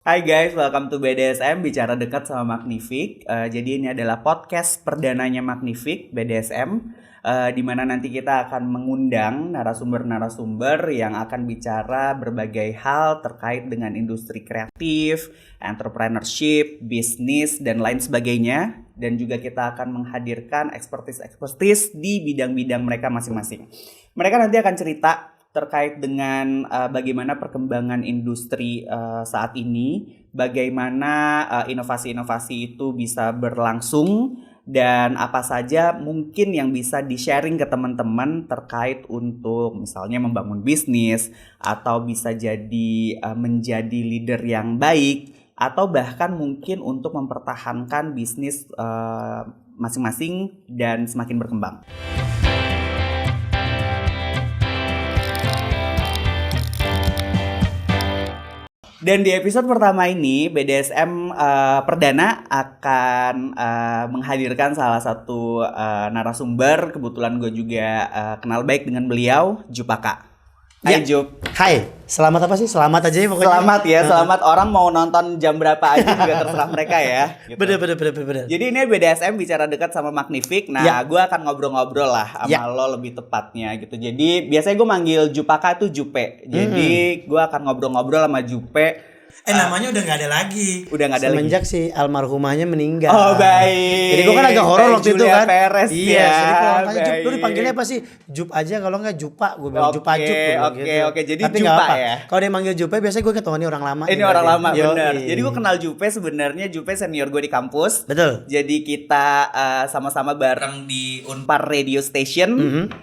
Hai guys, welcome to BDSM Bicara Dekat sama Magnific. Jadi ini adalah podcast perdananya Magnific BDSM, di mana nanti kita akan mengundang narasumber-narasumber yang akan bicara berbagai hal terkait dengan industri kreatif, entrepreneurship, bisnis dan lain sebagainya. Dan juga kita akan menghadirkan expertise di bidang-bidang mereka masing-masing. Mereka nanti akan cerita terkait dengan bagaimana perkembangan industri saat ini, bagaimana inovasi-inovasi itu bisa berlangsung, dan apa saja mungkin yang bisa di-sharing ke teman-teman terkait untuk misalnya membangun bisnis, atau bisa jadi menjadi leader yang baik, atau bahkan mungkin untuk mempertahankan bisnis masing-masing dan semakin berkembang. Dan di episode pertama ini, BDSM Perdana akan menghadirkan salah satu narasumber. Kebetulan gue juga kenal baik dengan beliau, Jupaka. Hai Jup. Hai, selamat apa sih? Selamat aja ya pokoknya. Selamat ya, selamat. Orang mau nonton jam berapa aja juga terserah mereka ya. Gitu. Bener. Jadi ini BDSM Bicara Dekat sama Magnific. Nah, gue akan ngobrol-ngobrol lah sama lo lebih tepatnya gitu. Jadi biasanya gue manggil Jupaka tuh Jupe. Jadi gue akan ngobrol-ngobrol sama Jupe. Namanya udah gak ada lagi. Udah gak ada Semenjak lagi. si almarhumahnya meninggal. Oh baik. Jadi gue kan agak horor waktu itu kan. Perez, iya. ya. Jadi kalau tanya Jup, lu dipanggilnya apa sih? Jup aja, kalau nggak Jupa. Gue bilang Jupa Jup. Oke. Jadi tapi Jupa apa. ya. Kalau dia manggil Jupe, biasanya gue ketahuan ini orang lama. Ini orang lama bener. Iya. Jadi gue kenal Jupe sebenarnya. Jupe senior gue di kampus. Betul. Jadi kita sama-sama bareng di Unpar Radio Station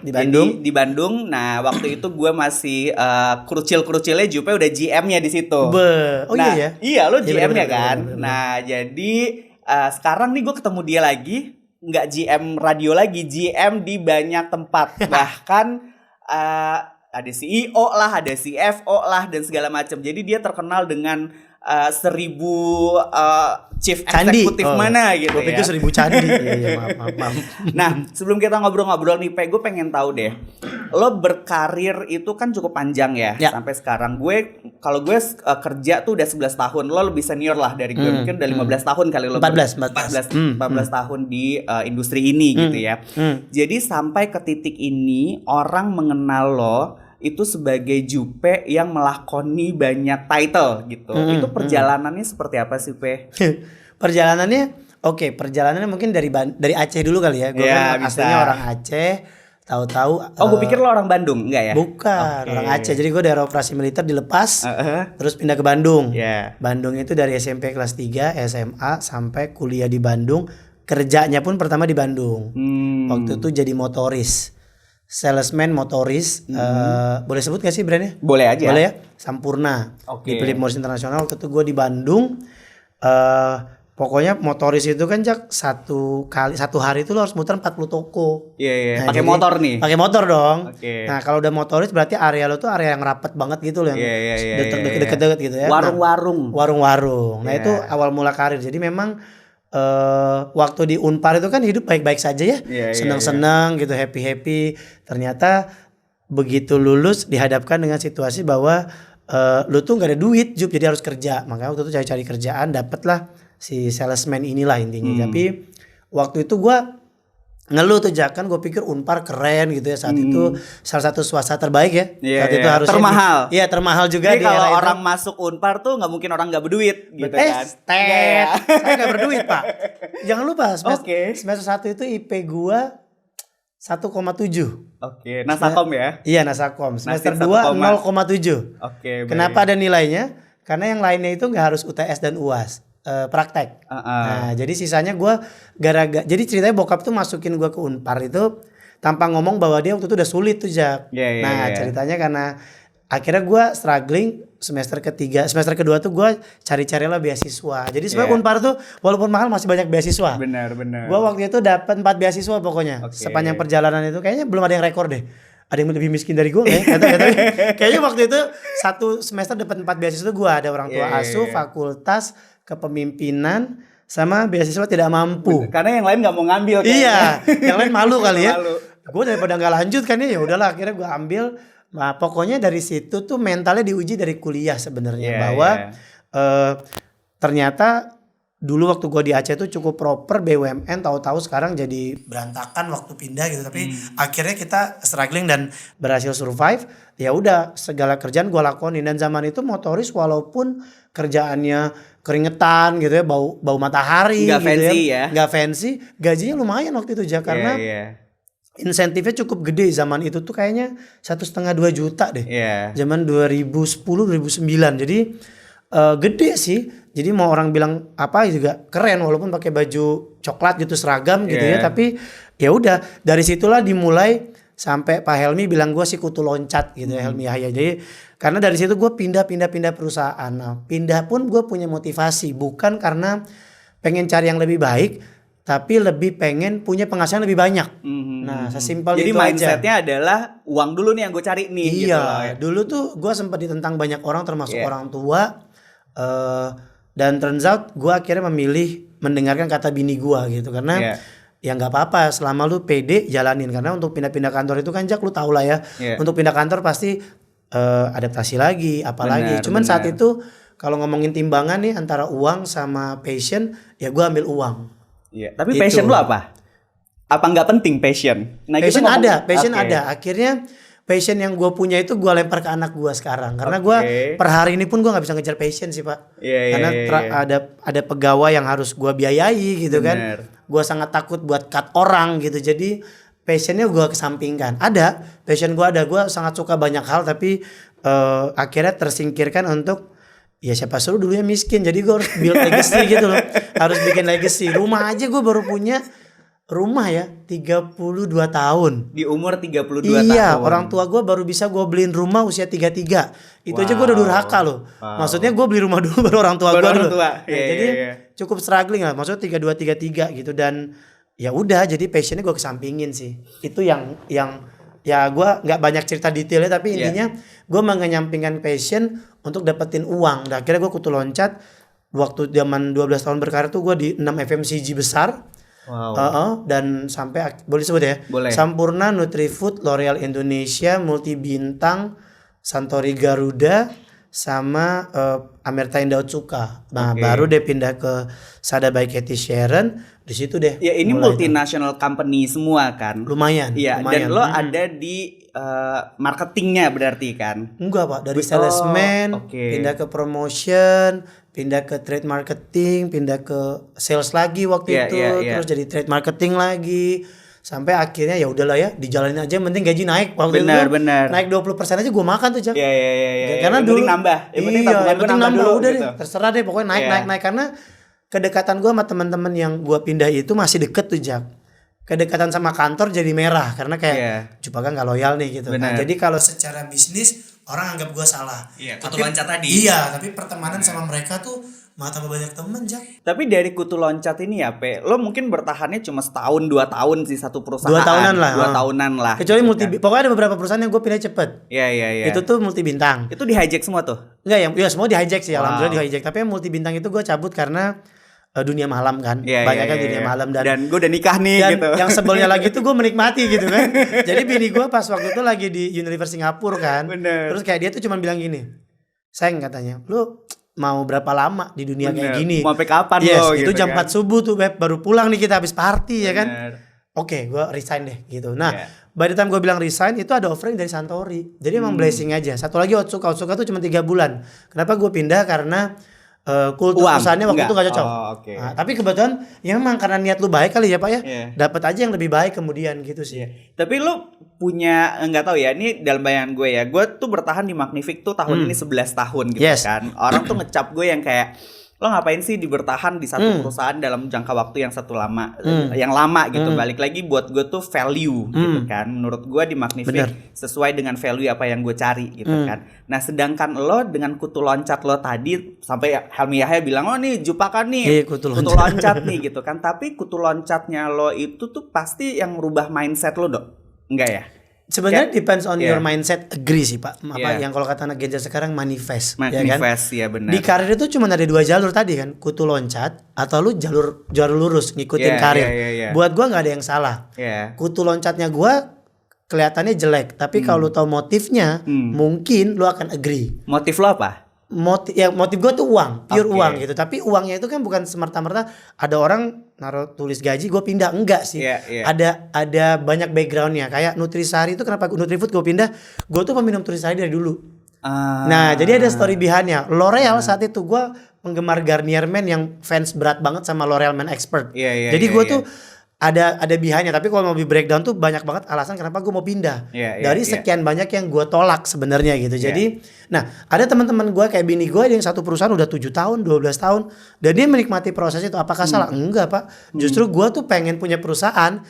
di Bandung. Jadi, di Bandung. Nah waktu itu gue masih kerucil-kerucilnya. Jupe udah GM-nya di situ. Iya ya. Iya lo GM-nya bener, kan. bener. Nah jadi sekarang nih gue ketemu dia lagi. Nggak GM radio lagi, GM di banyak tempat. Bahkan ada CEO lah, ada CFO lah dan segala macam. Jadi dia terkenal dengan 1000 chief candi. eksekutif mana gitu Gue pikir ya. 1000 candi. Iya, maaf. Nah, sebelum kita ngobrol-ngobrol nih, gue pengen tahu deh. Lo berkarir itu kan cukup panjang ya, sampai sekarang. Kalau gue kerja tuh udah 11 tahun. Lo lebih senior lah dari gue. Mungkin udah 15 tahun kali lo. 14 tahun di industri ini gitu ya. Jadi sampai ke titik ini orang mengenal lo itu sebagai Jupe yang melakoni banyak title gitu. Itu perjalanannya seperti apa sih, Pe? Perjalanannya mungkin dari Aceh dulu kali ya. Gue kan aslinya orang Aceh. Tahu-tahu. Gue pikir lo orang Bandung, enggak ya? Bukan, orang Aceh. Jadi gue daerah operasi militer dilepas, terus pindah ke Bandung. Bandung itu dari SMP kelas 3, SMA sampai kuliah di Bandung. Kerjanya pun pertama di Bandung. Waktu itu jadi motoris. Salesman motoris. Boleh sebut gak sih brandnya? Boleh aja. Boleh ya? Sampurna. Di Philip Morris International. Waktu itu gue di Bandung. Pokoknya motoris itu kan satu hari itu lo harus muter 40 toko. Iya. Nah, pakai motor nih. Pakai motor dong. Okay. Nah kalau udah motoris berarti area lo tuh area yang rapet banget gitu loh, yang deket-deket gitu ya. Warung-warung. Nah itu awal mula karir. Jadi memang waktu di Unpar itu kan hidup baik-baik saja ya. Senang-senang gitu, happy. Ternyata begitu lulus dihadapkan dengan situasi bahwa lu tuh gak ada duit, Jup, jadi harus kerja. Makanya waktu itu cari-cari kerjaan, dapatlah si salesman inilah intinya. Tapi waktu itu gue ngeluh tuh kan gue pikir Unpar keren gitu ya saat itu, salah satu swasta terbaik ya. Saat itu harusnya termahal. Iya, termahal juga. Jadi kalau orang masuk Unpar tuh nggak mungkin orang nggak berduit gitu kan. Saya nggak berduit, Pak. Jangan lupa semester 1 itu IP gue 1,7. Oke, Nasakom ya? Iya, Nasakom. Semester 2 0,7. Oke, kenapa ada nilainya? Karena yang lainnya itu nggak harus UTS dan UAS. Praktek. Nah, jadi sisanya gue jadi ceritanya bokap tuh masukin gue ke Unpar itu tanpa ngomong bahwa dia waktu itu udah sulit tuh, Jak. Ceritanya karena akhirnya gue struggling semester kedua tuh gue cari-carilah beasiswa. Jadi sebenarnya Unpar tuh walaupun mahal masih banyak beasiswa. Benar. Gue waktu itu dapat 4 beasiswa pokoknya. Sepanjang perjalanan itu kayaknya belum ada yang rekor deh. Ada yang lebih miskin dari gue kayaknya waktu itu satu semester dapat 4 beasiswa. Gue ada orang tua asuh, fakultas, kepemimpinan, sama beasiswa tidak mampu. Karena yang lain nggak mau ngambil. Iya, yang lain malu kali ya. Gue daripada nggak lanjut kan ya udahlah, akhirnya gue ambil. Nah pokoknya dari situ tuh mentalnya diuji dari kuliah sebenarnya, bahwa Ternyata dulu waktu gue di Aceh itu cukup proper BUMN, tahu-tahu sekarang jadi berantakan waktu pindah gitu. Tapi akhirnya kita struggling dan berhasil survive. Ya udah, segala kerjaan gue lakonin. Dan zaman itu motoris walaupun kerjaannya keringetan gitu ya, bau matahari nggak gitu fancy ya, nggak fancy, gajinya lumayan waktu itu karena insentifnya cukup gede zaman itu tuh kayaknya 1,5-2 juta deh. Zaman 2010-2009. Jadi gede sih. Jadi mau orang bilang apa juga keren walaupun pakai baju coklat gitu seragam gitu ya, tapi ya udah dari situlah dimulai sampai Pak Helmi bilang gue sih kutu loncat gitu ya, Helmi Yahya. Jadi karena dari situ gue pindah perusahaan. Nah, pindah pun gue punya motivasi bukan karena pengen cari yang lebih baik, tapi lebih pengen punya penghasilan lebih banyak. Nah, sesimpel itu aja. Jadi mindsetnya adalah uang dulu nih yang gue cari nih. Iya, gitu dulu tuh gue sempat ditentang banyak orang termasuk orang tua. Dan turns out gue akhirnya memilih mendengarkan kata bini gue gitu karena ya nggak apa-apa selama lu pede jalanin, karena untuk pindah-pindah kantor itu kan Jak lu tau lah ya, untuk pindah kantor pasti adaptasi lagi apalagi. Cuman saat itu kalau ngomongin timbangan nih antara uang sama passion, ya gue ambil uang. Tapi gitu. Passion lu apa nggak penting passion? Nah, passion ada. Akhirnya passion yang gue punya itu gue lempar ke anak gue sekarang. Karena gue per hari ini pun gue gak bisa ngejar passion sih Pak. Karena ada pegawai yang harus gue biayai gitu kan. Gue sangat takut buat cut orang gitu. Jadi passionnya gue kesampingkan. Ada, passion gue ada. Gue sangat suka banyak hal tapi akhirnya tersingkirkan untuk ya siapa suruh dulunya miskin. Jadi gue harus build legacy gitu loh. Harus bikin legacy. Rumah aja gue baru punya rumah ya 32 tahun. Di umur 32 tahun. Iya, orang tua gue baru bisa gue beliin rumah usia 33. Itu aja gue udah durhaka loh. Maksudnya gue beli rumah dulu baru orang tua gue dulu. Jadi cukup struggling lah. Maksudnya 32-33 gitu. Dan ya udah, jadi passionnya gue kesampingin sih. Itu yang ya gue nggak banyak cerita detailnya, tapi intinya gue mengenyampingkan passion untuk dapetin uang. Dan akhirnya gue kutu loncat. Waktu zaman 12 tahun berkarir tuh gue di 6 FMCG besar. Dan sampai boleh sebut ya? Boleh. Sampurna, Nutrifood, L'Oreal Indonesia, Multi Bintang, Santori Garuda, sama Amerta Daud Suka. Nah, baru deh pindah ke Sada by Cathy Sharon. Di situ deh. Ya ini multinational company semua kan? Lumayan. Iya. Dan lo ada di marketingnya berarti kan? Enggak Pak, dari salesman pindah ke promotion, pindah ke trade marketing, pindah ke sales lagi waktu itu, terus jadi trade marketing lagi, sampai akhirnya ya udahlah ya dijalanin aja, yang penting gaji naik. Waktu itu naik 20% aja gue makan tuh Jak. Karena dulu nambah, yang penting nambah dulu, udah deh, terserah deh pokoknya naik karena kedekatan gue sama teman-teman yang gue pindah itu masih deket tuh Jak. Kedekatan sama kantor jadi merah karena kayak Cupaka nggak loyal nih gitu. Nah, jadi kalau secara bisnis orang anggap gue salah. Kutu loncat tadi. Iya, tapi pertemanan sama mereka tuh malah tambah banyak temen Jak. Tapi dari kutu loncat ini ya lo mungkin bertahannya cuma 1-2 tahun sih satu perusahaan. 2 tahunan lah. 2 tahunan lah. Kecuali pokoknya ada beberapa perusahaan yang gue pindah cepet. Iya. Itu tuh Multi Bintang. Itu di hijack semua tuh? Enggak, ya semua di hijack sih. Alhamdulillah di hijack. Tapi yang Multi Bintang itu gue cabut karena dunia malam kan, banyaknya dunia malam dan gue udah nikah nih dan gitu. Yang sebelnya lagi tuh gue menikmati gitu kan. Jadi bini gue pas waktu itu lagi di Unilever Singapura kan. Terus kayak dia tuh cuma bilang gini, sayang katanya, lu mau berapa lama di dunia kayak gini? Mau sampai kapan lo? Itu jam 4 subuh tuh Beb, baru pulang nih kita habis party ya kan. Oke, gue resign deh gitu. Nah, by the time gue bilang resign itu ada offering dari Santori. Jadi emang blessing aja. Satu lagi Otsuka tuh cuma 3 bulan. Kenapa gue pindah? Karena kultur perusahaannya waktu itu gak cocok. Nah, tapi kebetulan ya memang karena niat lu baik kali ya Pak ya. Dapat aja yang lebih baik kemudian gitu sih. Tapi lu punya nggak tahu ya, ini dalam bayangan gue ya. Gue tuh bertahan di Magnific tuh tahun ini 11 tahun gitu kan. Orang tuh ngecap gue yang kayak lo ngapain sih bertahan di satu perusahaan dalam jangka waktu yang yang lama gitu. Balik lagi buat gue tuh value gitu kan. Menurut gue di Magnific sesuai dengan value apa yang gue cari gitu kan. Nah, sedangkan lo dengan kutu loncat lo tadi sampai Helmi Yahya bilang, oh nih Cupaka nih kutu loncat nih gitu kan. Tapi kutu loncatnya lo itu tuh pasti yang merubah mindset lo dok? Enggak ya? Sebenarnya depends on your mindset. Agree sih Pak. Apa yang kalau kata anak Gen Z sekarang manifest ya kan? Ya benar. Di karir itu cuma ada 2 jalur tadi kan, kutu loncat atau lu jalur lurus ngikutin karir. Buat gua nggak ada yang salah. Kutu loncatnya gua kelihatannya jelek, tapi kalau lu tahu motifnya, mungkin lu akan agree. Motif lo apa? motif gue tuh uang, pure uang gitu. Tapi uangnya itu kan bukan semerta-merta ada orang naruh tulis gaji gue pindah, enggak sih. Ada banyak backgroundnya. Kayak Nutrisari itu kenapa Nutrifood gue pindah? Gue tuh peminum Nutrisari dari dulu. Nah jadi ada story behind-nya. L'Oreal saat itu gue penggemar Garnier Men yang fans berat banget sama L'Oreal Men Expert. Jadi gue tuh ada behind-nya, tapi kalau mau di breakdown tuh banyak banget alasan kenapa gue mau pindah. Dari sekian banyak yang gue tolak sebenarnya gitu. Jadi nah ada teman-teman gue kayak bini gue yang satu perusahaan udah 7 tahun 12 tahun dan dia menikmati proses itu. Apakah salah? Enggak Pak, justru gue tuh pengen punya perusahaan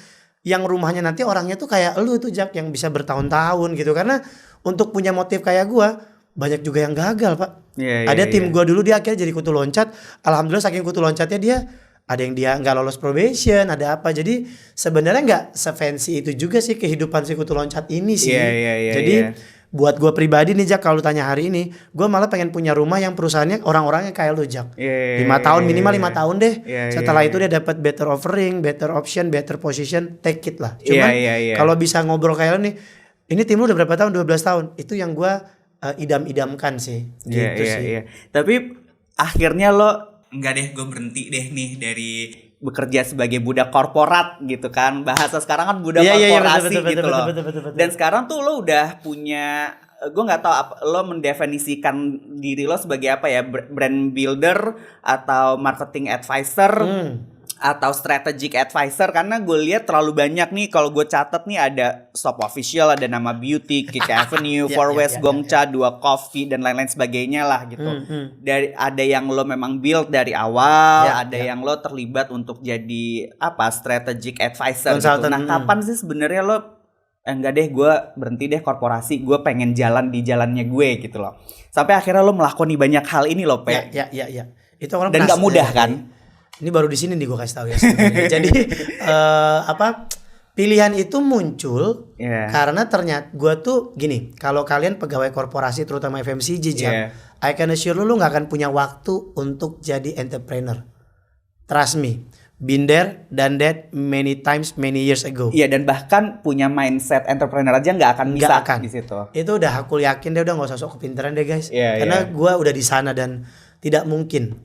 yang rumahnya nanti orangnya tuh kayak lu tuh Jack, yang bisa bertahun-tahun gitu. Karena untuk punya motif kayak gue banyak juga yang gagal Pak. Ada tim gue dulu dia akhirnya jadi kutu loncat. Alhamdulillah saking kutu loncatnya dia ada yang dia nggak lolos probation, ada apa. Jadi sebenarnya nggak se-fancy itu juga sih kehidupan si kutu loncat ini sih. Jadi buat gue pribadi nih Jack, kalau tanya hari ini, gue malah pengen punya rumah yang perusahaannya orang-orangnya kayak lu Jack. 5 tahun minimal 5 tahun deh. Setelah itu dia dapat better offering, better option, better position, take it lah. Cuman kalau bisa ngobrol kayak lu nih, ini tim lu udah berapa tahun? 12 tahun. Itu yang gue idam-idamkan sih. Gitu sih. Tapi akhirnya lo enggak deh, gue berhenti deh nih dari bekerja sebagai budak korporat gitu kan. Bahasa sekarang kan budak korporasi gitu loh. Betul. Dan sekarang tuh lo udah punya, gue nggak tahu lo mendefinisikan diri lo sebagai apa ya, brand builder atau marketing advisor atau strategic advisor, karena gue lihat terlalu banyak nih. Kalau gue catat nih ada Shop Official, ada Nama Beauty, Kick Avenue, For West, Gongcha, Dua Coffee dan lain-lain sebagainya lah gitu. Dari ada yang lo memang build dari awal, ada yang lo terlibat untuk jadi apa strategic advisor gitu. Nah kapan sih sebenarnya lo enggak deh gue berhenti deh korporasi, gue pengen jalan di jalannya gue gitu loh, sampai akhirnya lo melakoni banyak hal ini loh Pe. Itu orang dan nggak mudah kan. Ini baru di sini nih gue kasih tahu ya sebenarnya. Jadi pilihan itu muncul karena ternyata gue tuh gini, kalau kalian pegawai korporasi terutama FMCG I can assure lu nggak akan punya waktu untuk jadi entrepreneur. Trust me, been there, done that many times, many years ago. Dan bahkan punya mindset entrepreneur aja nggak akan bisa di situ. Itu udah aku yakin deh, udah nggak usah sok kepintaran deh guys. Karena gue udah di sana dan tidak mungkin.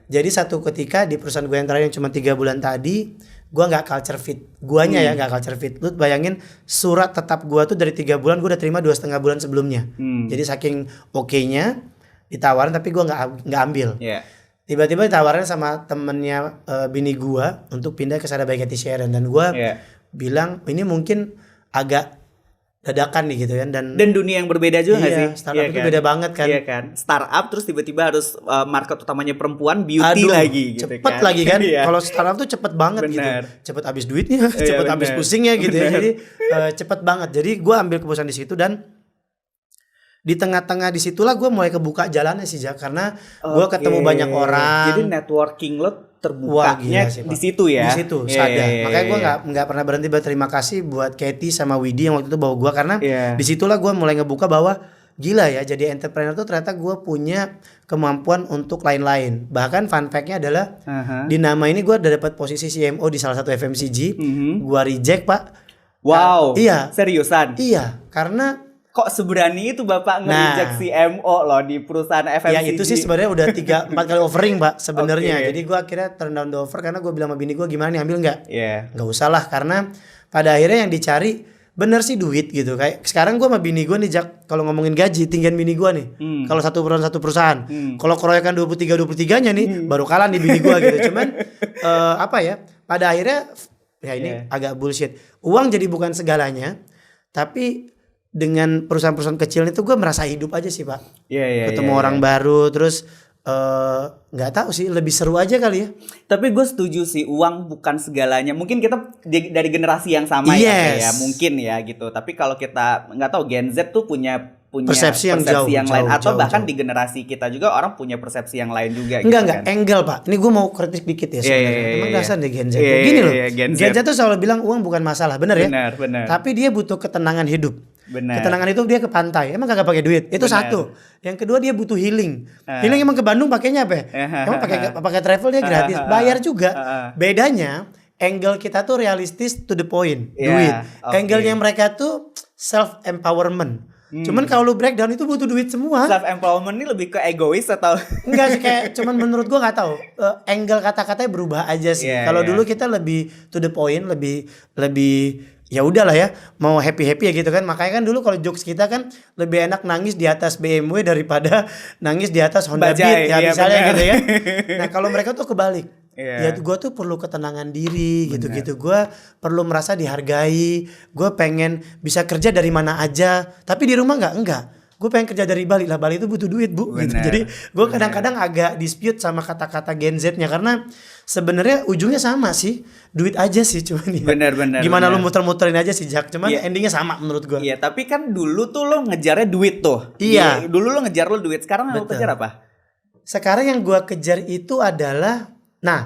Jadi satu ketika di perusahaan gue yang terakhir yang cuma 3 bulan tadi, gue nggak culture fit. Guanya ya nggak culture fit. Lu bayangin surat tetap gue tuh dari 3 bulan gue udah terima 2,5 bulan sebelumnya. Jadi saking oke-nya ditawarin tapi gue nggak ambil. Tiba-tiba ditawarin sama temennya bini gue untuk pindah ke Sada by Cathy Sharon, dan gue bilang ini mungkin agak dadakan nih gitu kan, dan dunia yang berbeda juga nggak sih? Startup itu beda banget kan. Startup terus tiba-tiba harus market utamanya perempuan, beauty lagi gitu cepet kan. Lagi kan. Kalau startup tuh cepet banget gitu. Cepet habis duitnya, cepet habis pusingnya gitu ya. Jadi cepet banget. Jadi gue ambil keputusan di situ, dan di tengah-tengah disitulah gue mulai kebuka jalannya sih Jack, karena gue ketemu banyak orang. Jadi networking lo terbukanya di situ ya. Di situ sadar. Makanya gue nggak pernah berhenti berterima kasih buat Cathy sama Widi yang waktu itu bawa gue, karena disitulah gue mulai ngebuka bahwa gila ya, jadi entrepreneur tuh ternyata gue punya kemampuan untuk lain-lain. Bahkan fun fact-nya adalah di Nama ini gue udah dapat posisi CMO di salah satu FMCG. Gue reject Pak. Wow. Seriusan? Iya, karena kok seberani itu Bapak nge-reject CMO loh di perusahaan FMCG? Ya itu sih sebenarnya udah 3-4 kali offering Pak sebenarnya. Jadi gue akhirnya turn down the offer karena gue bilang sama bini gue, gimana nih, ambil nggak? Nggak usah lah, karena pada akhirnya yang dicari bener sih duit gitu. Kayak sekarang gue sama bini gue nih Jack, kalau ngomongin gaji tinggian bini gue nih. Kalau satu perusahaan. Kalau keroyokan 23-23-nya nih baru kalah nih bini gue gitu. Cuman pada akhirnya ya ini agak bullshit. Uang jadi bukan segalanya, tapi dengan perusahaan-perusahaan kecil itu gue merasa hidup aja sih Pak. Ketemu orang baru, terus nggak tahu sih, lebih seru aja kali ya. Tapi gue setuju sih, uang bukan segalanya. Mungkin kita dari generasi yang sama ya mungkin ya gitu. Tapi kalau kita nggak tahu, Gen Z tuh punya persepsi yang lain, atau bahkan di generasi kita juga orang punya persepsi yang lain juga. Enggak, angle Pak. Ini gue mau kritik dikit ya sebenarnya. Emang dasar deh Gen Z. Gini loh, Gen Z tuh selalu bilang uang bukan masalah, bener ya? Bener. Tapi dia butuh ketenangan hidup. Ketenangan itu dia ke pantai, emang kagak pakai duit. Itu satu. Yang kedua dia butuh healing. Healing emang ke Bandung pakainya apa? Emang pakai travel dia gratis, bayar juga. Bedanya angle kita tuh realistis to the point, duit. Angle-nya mereka tuh self empowerment. Cuman kalau lu breakdown itu butuh duit semua. Self empowerment ini lebih ke egois atau? Enggak sih, kayak cuman menurut gua nggak tahu. Angle kata-katanya berubah aja sih. Kalau dulu kita lebih to the point, lebih ya udahlah ya, mau happy ya gitu kan. Makanya kan dulu kalau jokes kita kan lebih enak nangis di atas BMW daripada nangis di atas Honda Beat ya misalnya gitu ya. Nah, kalau mereka tuh kebalik. Ya gue tuh perlu ketenangan diri gitu-gitu. Gue perlu merasa dihargai. Gue pengen bisa kerja dari mana aja. Tapi di rumah enggak. Gue pengen kerja dari Bali lah. Bali itu butuh duit bu. Gitu. Jadi gue kadang-kadang agak dispute sama kata-kata Gen Z-nya. Karena sebenarnya ujungnya sama sih. Duit aja sih cuman ya. Bener. Gimana lu muter-muterin aja sih Jack. Cuman endingnya sama menurut gue. Iya tapi kan dulu tuh lo ngejarnya duit tuh. Iya. Dulu lo ngejar lo duit. Sekarang lo kejar apa? Sekarang yang gue kejar itu adalah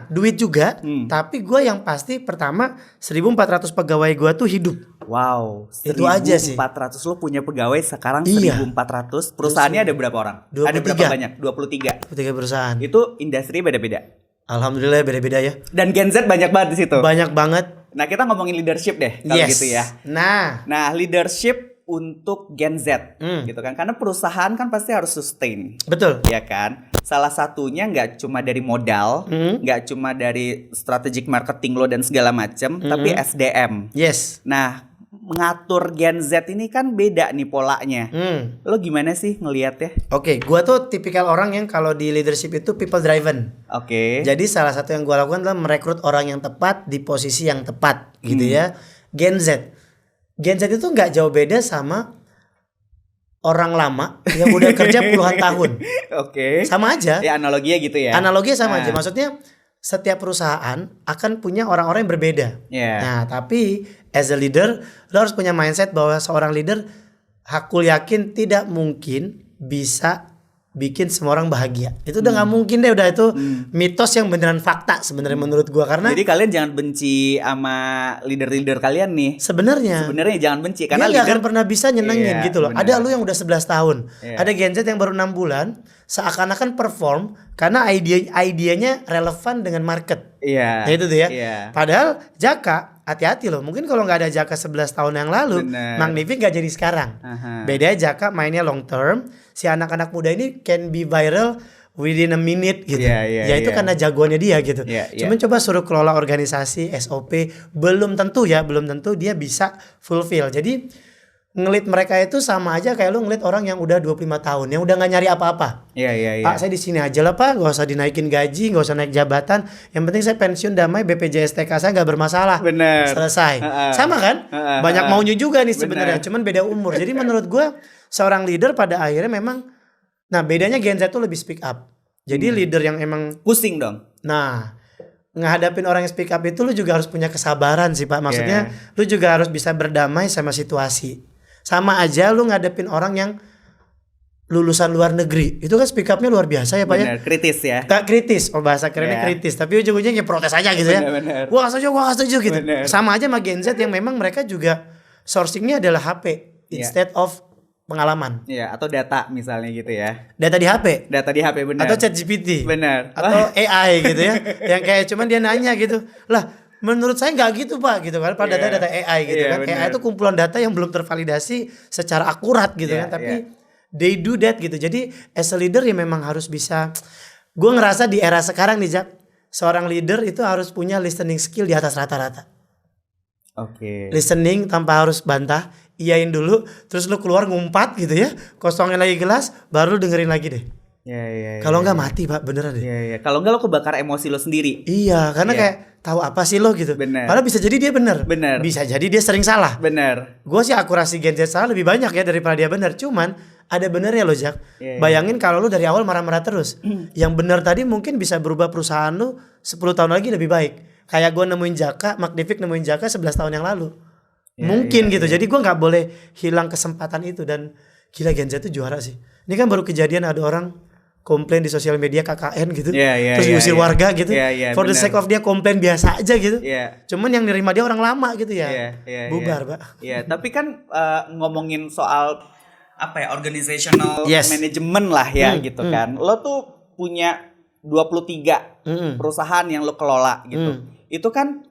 duit juga, tapi gue yang pasti pertama 1.400 pegawai gue tuh hidup. Wow, itu aja sih. 1.400 lo punya pegawai sekarang 1.400. Perusahaannya ada berapa orang? 23. Ada berapa banyak? 23 perusahaan. Itu industri beda-beda. Alhamdulillah beda-beda ya. Dan Gen Z banyak banget di situ. Banyak banget. Nah kita ngomongin leadership deh kalau gitu ya. Nah leadership untuk Gen Z gitu kan, karena perusahaan kan pasti harus sustain. Betul. Ya kan. Salah satunya nggak cuma dari modal, nggak cuma dari strategic marketing lo dan segala macam, tapi SDM. Yes. Nah, mengatur Gen Z ini kan beda nih polanya. Lo gimana sih ngelihatnya? Oke, gua tuh tipikal orang yang kalau di leadership itu people driven. Oke. Jadi salah satu yang gua lakukan adalah merekrut orang yang tepat di posisi yang tepat, gitu ya. Gen Z itu nggak jauh beda sama orang lama yang udah kerja puluhan tahun. Oke. Sama aja. Ya analoginya gitu ya. Analoginya sama aja. Maksudnya setiap perusahaan akan punya orang-orang yang berbeda. Nah, tapi as a leader lo harus punya mindset bahwa seorang leader hakul yakin tidak mungkin bisa bikin semua orang bahagia. Itu udah nggak mungkin deh, udah itu mitos yang beneran fakta sebenarnya menurut gua. Karena jadi kalian jangan benci sama leader-leader kalian nih. Sebenarnya jangan benci karena dia nggak akan pernah bisa nyenengin gitu loh. Bener. Ada lu yang udah 11 tahun, ada Gen Z yang baru 6 bulan seakan-akan perform karena idenya relevan dengan market. Nah, itu tuh ya. Padahal Jaka hati-hati loh. Mungkin kalau nggak ada Jaka 11 tahun yang lalu, Magnific nggak jadi sekarang. Beda Jaka mainnya long term. Si anak-anak muda ini can be viral within a minute gitu. Itu karena jagoannya dia gitu. Cuman coba suruh kelola organisasi, SOP, belum tentu dia bisa fulfill. Jadi ngelit mereka itu sama aja kayak lu ngelit orang yang udah 25 tahun yang udah nggak nyari apa-apa. Pak, saya di sini aja lah Pak, gak usah dinaikin gaji, gak usah naik jabatan. Yang penting saya pensiun damai, BPJS TK saya nggak bermasalah. Bener. Selesai. Sama kan? Banyak maunya juga nih sebenarnya, cuman beda umur. Jadi menurut gue seorang leader pada akhirnya memang, nah bedanya Gen Z tuh lebih speak up. Jadi leader yang emang pusing dong. Nah, ngehadapin orang yang speak up itu lu juga harus punya kesabaran sih Pak. Maksudnya lu juga harus bisa berdamai sama situasi. Sama aja lu ngadepin orang yang lulusan luar negeri. Itu kan speak up-nya luar biasa ya Pak. Bener, kritis ya. Gak kritis, bahasa kerennya kritis. Tapi ujung-ujungnya kayak protes aja gitu ya. Gua gak setuju gitu. Sama aja sama Gen Z yang memang mereka juga sourcingnya adalah HP instead of pengalaman. Atau data misalnya gitu ya. Data di HP. Bener. Atau ChatGPT. Bener. Atau AI gitu ya. Yang kayak cuman dia nanya gitu. Lah, menurut saya nggak gitu Pak gitu kan. Pada data AI gitu kan. AI itu kumpulan data yang belum tervalidasi secara akurat gitu kan. Tapi they do that gitu. Jadi as a leader ya memang harus bisa. Gue ngerasa di era sekarang nih Jack, seorang leader itu harus punya listening skill di atas rata-rata. Listening tanpa harus bantah, iyain dulu, terus lu keluar ngumpat gitu ya, kosongin lagi gelas, baru dengerin lagi deh. Kalau nggak mati Pak, beneran deh. Kalau nggak lo kebakar emosi lo sendiri. Iya, karena kayak tahu apa sih lo gitu. Padahal bisa jadi dia bener. Bisa jadi dia sering salah. Gue sih akurasi Gen Z salah lebih banyak ya daripada dia bener. Cuman ada benernya lo Jack. Bayangin kalau lo dari awal marah-marah terus. Yang bener tadi mungkin bisa berubah perusahaan lo 10 tahun lagi lebih baik. Kayak gue nemuin Jaka, Magnific nemuin Jaka 11 tahun yang lalu. Mungkin gitu. Jadi gue gak boleh hilang kesempatan itu. Dan gila Gen Z itu juara sih. Ini kan baru kejadian ada orang komplain di sosial media KKN gitu. Terus diusir warga gitu. For the sake of dia komplain biasa aja gitu. Cuman yang nerima dia orang lama gitu ya. Bubar Pak. Tapi kan ngomongin soal apa ya, organizational management lah ya gitu kan. Lo tuh punya 23 perusahaan yang lo kelola gitu. Itu kan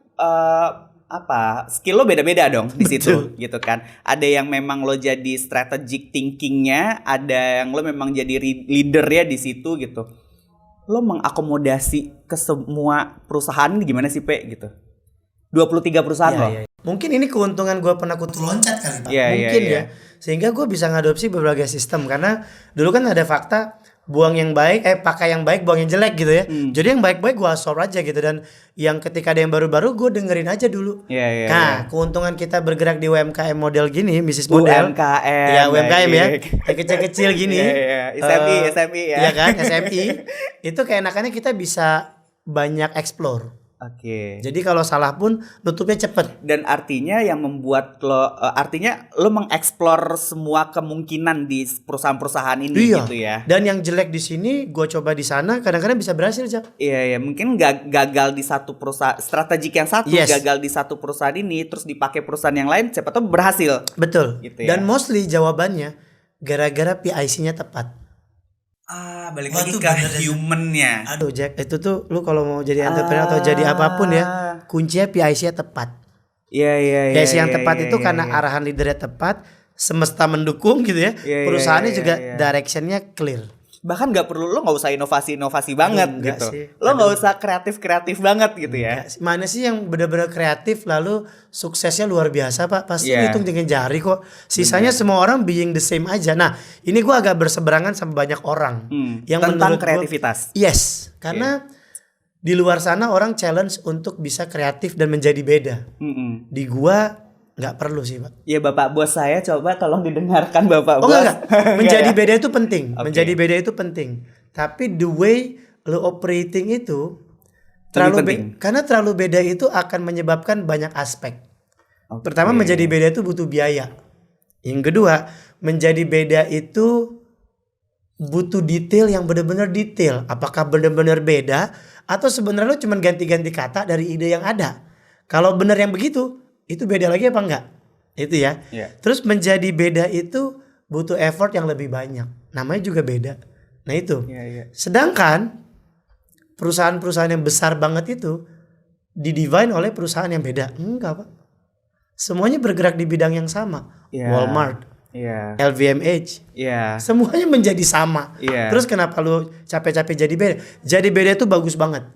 skill lo beda-beda dong di situ gitu kan. Ada yang memang lo jadi strategic thinkingnya, ada yang lo memang jadi leader ya di situ gitu. Lo mengakomodasi ke semua perusahaan gimana sih Pe gitu? 23 perusahaan loh. Iya. Mungkin ini keuntungan gue pernah kutu loncat kali Pak. Mungkin ya. Sehingga gue bisa ngadopsi berbagai sistem. Karena dulu kan ada fakta buang yang baik, pakai yang baik, buang yang jelek gitu ya. Jadi yang baik-baik gue absorb aja gitu. Dan yang ketika ada yang baru-baru gue dengerin aja dulu. Keuntungan kita bergerak di UMKM model gini, bisnis model. UMKM. Ya UMKM ya. Kayak kecil-kecil gini. SMI ya. Iya kan, SMI. Itu keenakannya kita bisa banyak explore. Oke. Jadi kalau salah pun nutupnya cepet. Dan artinya yang membuat lo, artinya lo mengeksplor semua kemungkinan di perusahaan-perusahaan ini gitu ya. Dan yang jelek di sini, gue coba di sana, kadang-kadang bisa berhasil Jak. Iya, mungkin gagal di satu perusahaan, strategik yang satu gagal di satu perusahaan ini, terus dipakai perusahaan yang lain, siapa tahu berhasil. Betul. Gitu ya. Dan mostly jawabannya gara-gara PIC-nya tepat. Balik lagi ke human-nya. Aduh Jack, itu tuh lu kalau mau jadi entrepreneur atau jadi apapun ya, kuncinya PIC-nya tepat. Iya. PIC yang tepat itu karena arahan leadernya tepat, semesta mendukung gitu ya. Perusahaannya juga direction-nya clear. Bahkan lo nggak usah inovasi banget gitu. Lo nggak usah kreatif banget gitu ya. Mana sih yang benar-benar kreatif lalu suksesnya luar biasa Pak? Pasti hitung dengan jari kok. Sisanya semua orang being the same aja. Nah ini gue agak berseberangan sama banyak orang yang tentang kreativitas. Yes, karena di luar sana orang challenge untuk bisa kreatif dan menjadi beda. Di gua nggak perlu sih Pak. Ya Bapak Bos saya coba tolong didengarkan Bapak Bos. Enggak. Menjadi beda itu penting. Menjadi beda itu penting. Tapi the way lo operating itu terlalu karena terlalu beda itu akan menyebabkan banyak aspek. Pertama menjadi beda itu butuh biaya. Yang kedua menjadi beda itu butuh detail yang benar-benar detail. Apakah benar-benar beda atau sebenarnya lo cuma ganti-ganti kata dari ide yang ada. Kalau benar yang begitu itu beda lagi apa enggak? Itu ya. Terus menjadi beda itu butuh effort yang lebih banyak. Namanya juga beda. Nah itu. Sedangkan perusahaan-perusahaan yang besar banget itu didivine oleh perusahaan yang beda. Enggak Pak. Semuanya bergerak di bidang yang sama. Walmart, LVMH, semuanya menjadi sama. Terus kenapa lu capek-capek jadi beda? Jadi beda itu bagus banget.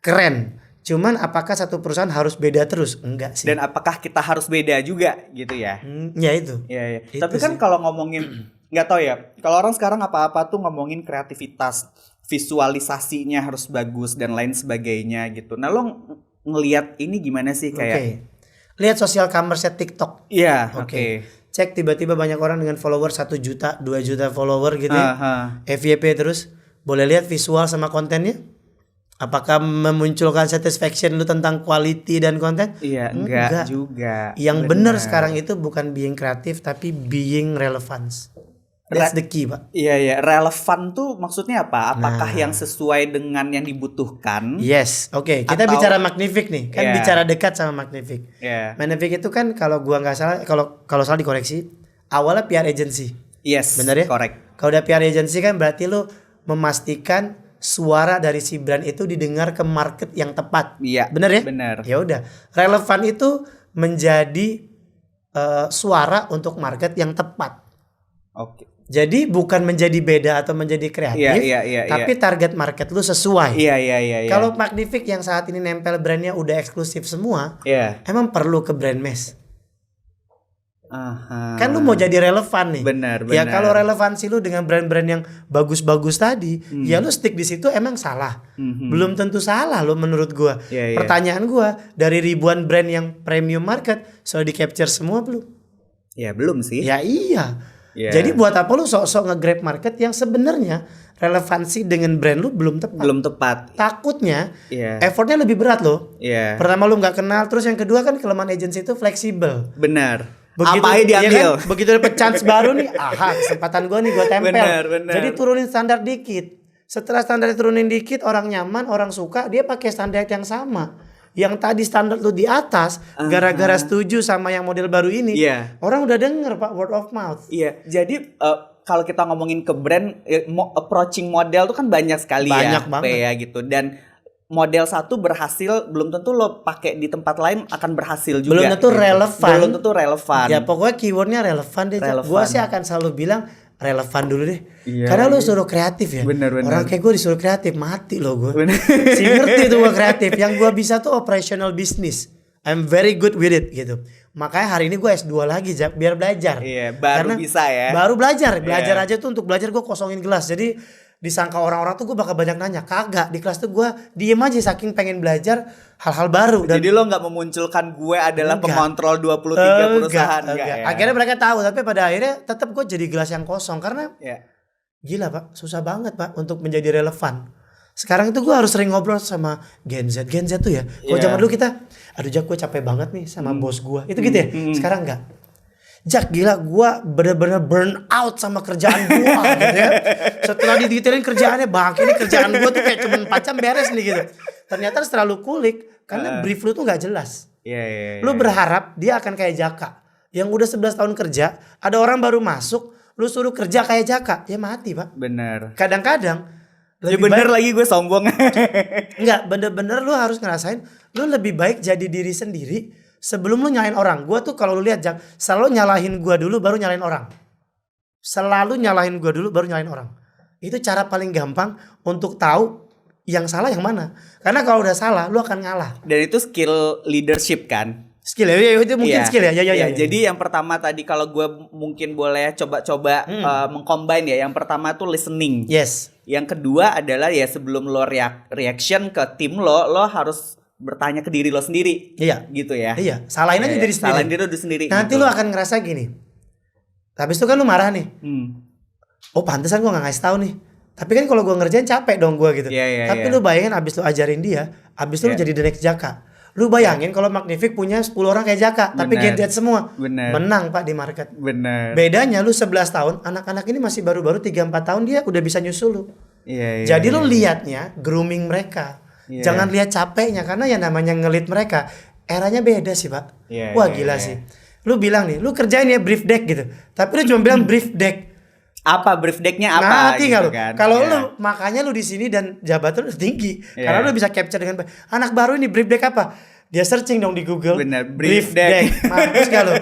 Keren. Cuman apakah satu perusahaan harus beda terus? Enggak sih. Dan apakah kita harus beda juga gitu ya? Ya itu. Itu tapi kan kalau ngomongin nggak tahu ya. Kalau orang sekarang apa-apa tuh ngomongin kreativitas, visualisasinya harus bagus dan lain sebagainya gitu. Nah lo ngelihat ini gimana sih kayak? Lihat social commerce TikTok. Oke. Cek tiba-tiba banyak orang dengan follower 1 juta, 2 juta follower gitu ya. FYP terus. Boleh lihat visual sama kontennya? Apakah memunculkan satisfaction lu tentang quality dan konten? Enggak juga. Yang benar sekarang itu bukan being kreatif tapi being relevance. That's the key, Pak. Relevan tuh maksudnya apa? Apakah yang sesuai dengan yang dibutuhkan? Yes, oke. Kita bicara Magnific nih, kan bicara dekat sama Magnific. Magnific itu kan kalau gua nggak salah, kalau salah dikoreksi, awalnya PR agency. Yes, benar ya? Correct. Kalau udah PR agency kan berarti lu memastikan suara dari si brand itu didengar ke market yang tepat. Benar ya? Benar. Ya udah. Relevan itu menjadi suara untuk market yang tepat. Oke. Jadi bukan menjadi beda atau menjadi kreatif, tapi target market lu sesuai. Kalau Magnific yang saat ini nempel brandnya udah eksklusif semua, emang perlu ke brand mesh. Kan lu mau jadi relevan nih. Benar. Ya kalau relevansi lu dengan brand-brand yang bagus-bagus tadi, ya lu stick di situ emang salah. Belum tentu salah lo menurut gua. Pertanyaan gua, dari ribuan brand yang premium market, sudah di capture semua belum? Ya belum sih. Ya iya. Jadi buat apa lu sok-sok nge-grab market yang sebenarnya relevansi dengan brand lu belum tepat. Belum tepat. Takutnya effortnya lebih berat loh. Pertama lu nggak kenal, terus yang kedua kan kelemahan agency itu fleksibel. Benar. Begitu, apa diambil? Ya kan? Begitu dapet chance baru nih, kesempatan gue nih gue tempel. Bener. Jadi turunin standar dikit. Setelah standar turunin dikit, orang nyaman, orang suka, dia pakai standar yang sama. Yang tadi standar lu di atas, gara-gara setuju sama yang model baru ini, orang udah denger Pak, word of mouth. Jadi kalau kita ngomongin ke brand, approaching model tuh kan banyak sekali. Banyak banget ya gitu. Dan model satu berhasil, belum tentu lo pakai di tempat lain akan berhasil juga. Belum tentu gitu. relevan. Belum tentu relevan. Ya pokoknya keywordnya relevan deh. Gue sih akan selalu bilang relevan dulu deh. Karena lo suruh kreatif ya. Bener. Orang kayak gue disuruh kreatif mati lo gue. Si ngerti tuh gue kreatif. Yang gue bisa tuh operational business. I'm very good with it gitu. Makanya hari ini gue S2 lagi Jak, biar belajar. Iya, baru karena bisa ya. Baru belajar aja tuh, untuk belajar gue kosongin kelas. Jadi disangka orang-orang tuh gue bakal banyak nanya. Kagak, di kelas tuh gue diem aja saking pengen belajar hal-hal baru. Dan jadi lo gak memunculkan gue adalah pengontrol 23 perusahaan. Enggak. Ya? Akhirnya mereka tahu, tapi pada akhirnya tetap gue jadi gelas yang kosong. Karena gila Pak, susah banget Pak untuk menjadi relevan. Sekarang itu gue harus sering ngobrol sama Gen Z tuh ya. Kalau zaman dulu kita, aduh Jak gue capek banget nih sama bos gue. Itu gitu ya. Sekarang enggak. Jak gila gue bener-bener burn out sama kerjaan gue gitu ya. Setelah didetailin kerjaannya, bang ini kerjaan gue tuh kayak cuma 4 jam beres nih gitu. Ternyata terlalu kulik karena brief lu tuh gak jelas. Lu berharap dia akan kayak Jaka yang udah 11 tahun kerja, ada orang baru masuk, lu suruh kerja kayak Jaka, ya mati Pak. Bener. Kadang-kadang ya bener baik, lagi gue sombong. Enggak, bener-bener lu harus ngerasain lu lebih baik jadi diri sendiri sebelum lu nyalain orang. Gue tuh kalau lu lihat Jak, selalu nyalahin gue dulu baru nyalain orang. Selalu nyalahin gue dulu baru nyalain orang. Itu cara paling gampang untuk tahu yang salah yang mana. Karena kalau udah salah lu akan ngalah. Dan itu skill leadership kan. Skill ya, itu mungkin skill ya. Ya. Jadi yang pertama tadi kalau gue mungkin boleh coba-coba mengcombine ya. Yang pertama tuh listening. Yes. Yang kedua adalah ya sebelum lo reaction ke tim lo harus bertanya ke diri lo sendiri. Iya. Gitu ya. Iya. Salahin aja diri sendiri. Salahin diri lo sendiri. Nanti gitu. lo akan ngerasa gini. Habis itu kan lo marah nih. Oh pantesan gue gak ngasih tahu nih. Tapi kan kalau gue ngerjain capek dong gue gitu. Tapi lo bayangin abis lo ajarin dia, abis itu lo jadi the next Jaka. Lu bayangin kalau Magnific punya 10 orang kayak Jaka, tapi Gen Z semua. Menang Pak di market. Bedanya lu 11 tahun, anak-anak ini masih baru-baru 3-4 tahun dia udah bisa nyusul lu. Jadi lu lihatnya grooming mereka. Jangan lihat capeknya, karena yang namanya ngelit mereka. Eranya beda sih Pak. Wah gila sih. Lu bilang nih, lu kerjain ya brief deck gitu. Tapi lu cuma bilang brief deck. Apa brief decknya apa? Mati gitu kan? Kalau lu makanya lu di sini dan jabatan lu tinggi, karena lu bisa capture dengan anak baru ini brief deck apa? Dia searching dong di Google. Bener, brief deck. Mampus gak lu?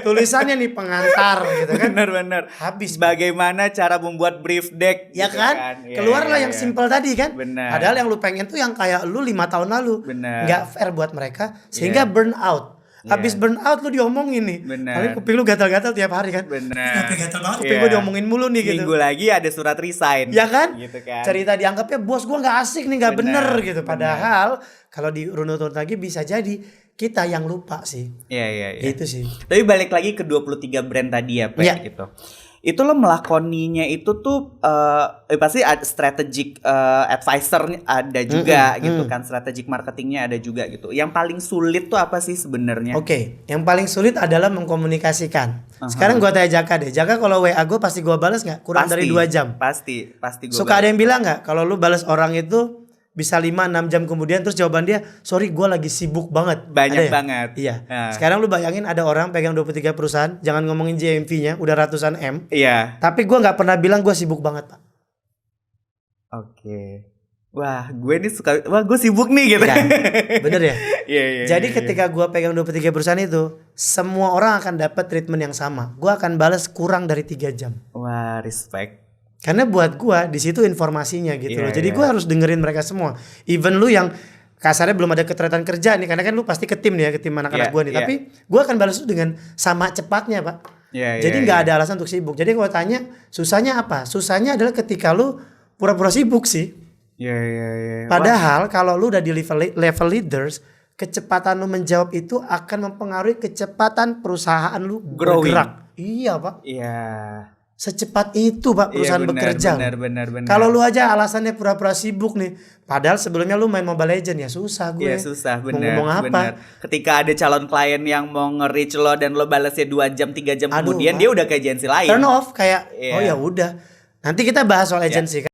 Tulisannya nih pengantar gitu kan? Bener. Habis. Bagaimana cara membuat brief deck? Ya gitu kan? Keluarlah yang simple tadi kan? Bener. Padahal yang lu pengen tuh yang kayak lu 5 tahun lalu. Nggak fair buat mereka, sehingga burn out. Habis burn out lu diomongin nih. Paling kuping lu gatal-gatal tiap hari kan. Tapi gatal banget kuping gua diomongin mulu nih gitu. Minggu lagi ada surat resign. Ya kan? Gitu kan. Cerita dianggapnya bos gua gak asik nih, gak bener gitu. Padahal kalau dirunut-runut lagi bisa jadi kita yang lupa sih. Iya. Gitu sih. Tapi balik lagi ke 23 brand tadi ya Pak gitu. Itu lo melakoninya itu tuh pasti ada strategic advisor ada juga gitu kan, strategic marketingnya ada juga gitu. Yang paling sulit tuh apa sih sebenarnya? Oke, yang paling sulit adalah mengkomunikasikan. Sekarang gua tanya Jaka deh. Jaka kalau WA gue pasti gua balas nggak? Kurang dari 2 jam. Pasti gua suka balas. Ada yang bilang nggak kalau lu balas orang itu bisa 5-6 jam kemudian terus jawaban dia, sorry gue lagi sibuk banget. Banyak banget. Iya. Sekarang lu bayangin ada orang pegang 23 perusahaan, jangan ngomongin GMV-nya udah ratusan M. Iya. Tapi gue nggak pernah bilang gue sibuk banget Pak. Oke. Wah gue nih suka, wah gue sibuk nih gitu. Ya, bener ya. Iya. Jadi ketika gue pegang 23 perusahaan itu, semua orang akan dapat treatment yang sama. Gue akan balas kurang dari 3 jam. Wah respect. Karena buat gua di situ informasinya gitu loh. Jadi gua harus dengerin mereka semua. Even lu yang kasarnya belum ada keterkaitan kerja nih, karena kan lu pasti ke tim nih ya, ke tim anak-anak gua nih. Tapi gua akan balas itu dengan sama cepatnya, Pak. Jadi nggak ada alasan untuk sibuk. Jadi kalau tanya susahnya apa? Susahnya adalah ketika lu pura-pura sibuk sih. Padahal kalau lu udah di level leaders, kecepatan lu menjawab itu akan mempengaruhi kecepatan perusahaan lu bergerak. Iya, Pak. Iya. Secepat itu Pak perusahaan bekerja. Benar. Kalau lu aja alasannya pura-pura sibuk nih, padahal sebelumnya lu main Mobile Legends ya susah gue. Iya susah, benar. Mau ngomong apa? Bener. Ketika ada calon klien yang mau nge-reach lo dan lo balasnya 2 jam 3 jam kemudian Pak, dia udah ke agensi lain. Turn off kayak oh ya udah. Nanti kita bahas soal agensi kan.